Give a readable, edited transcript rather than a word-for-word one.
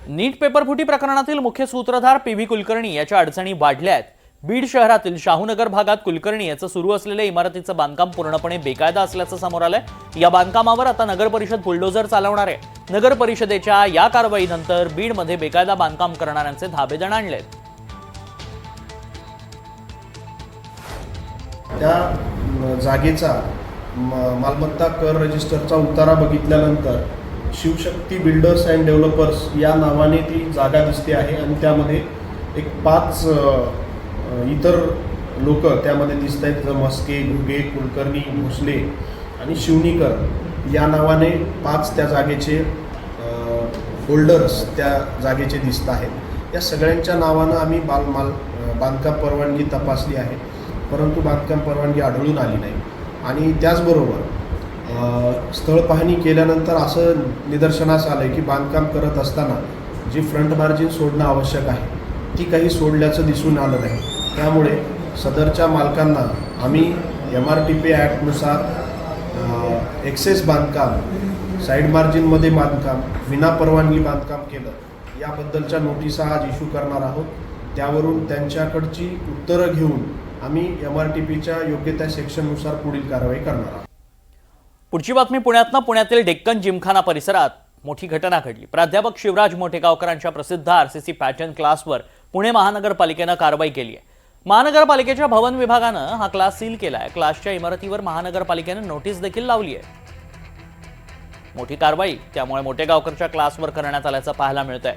नीट पेपरफुटी प्रकरणातील मुख्य सूत्रधार पी.व्ही. कुलकर्णी याच्या अडचणी वाढल्या आहेत। बीड शहरातील शाहूनगर भागात कुलकर्णी याचं सुरू असलेल्या इमारतीचं बांधकाम पूर्णपणे बेकायदा असल्याचं समोर आलंय। या बांधकामावर आता नगर परिषद बुलडोझर चालवणार आहे। नगर परिषदेच्या या कारवाईनंतर बीडमध्ये बेकायदा बांधकाम करणाऱ्यांचे धाबे दणाणले। त्या जागेचा मालमत्ता कर रजिस्टरचा उतारा बघितल्यानंतर शिवशक्ती बिल्डर्स अँड डेव्हलपर्स या नावाने ती जागा दिसते आहे आणि त्यामध्ये एक 5 इतर लोक त्यामध्ये दिसत आहेत। मस्के, घुगे, कुलकर्णी, भोसले आणि शिवणीकर या नावाने 5 त्या जागेचे होल्डर्स त्या जागेचे दिसत आहेत। या सगळ्यांच्या नावानं आम्ही बांधकाम परवानगी तपासली आहे, परंतु बांधकाम परवानगी आढळून आली नाही। आणि त्याचबरोबर स्थळ पाहणी केल्यानंतर असं निदर्शनास आलं की बांधकाम करत असताना जी फ्रंट मार्जिन सोडणं आवश्यक आहे ती काही सोडल्याचं दिसून आलं नाही। त्यामुळे सदरच्या मालकांना आम्ही MRTP ॲक्टनुसार एक्सेस बांधकाम, साईड मार्जिनमध्ये बांधकाम, विनापरवानगी बांधकाम केलं याबद्दलच्या नोटिसा आज इश्यू करणार आहोत। त्यावरून त्यांच्याकडची उत्तरं घेऊन आम्ही MRTPच्या योग्य त्या सेक्शननुसार पुढील कारवाई करणार आहोत। पुढची बातमी पुण्यातनं। पुण्यातील डेक्कन जिमखाना परिसरात मोठी घटना घडली। प्राध्यापक शिवराज मोठेगावकरांच्या प्रसिद्ध RCC पॅटर्न क्लासवर पुणे महानगरपालिकेनं कारवाई केली आहे। महानगरपालिकेच्या भवन विभागानं हा क्लास सील केलाय। क्लासच्या इमारतीवर महानगरपालिकेनं नोटीस देखील लावली आहे। मोठी कारवाई त्यामुळे मोठेगावकरच्या क्लासवर करण्यात आल्याचं पाहायला मिळतंय।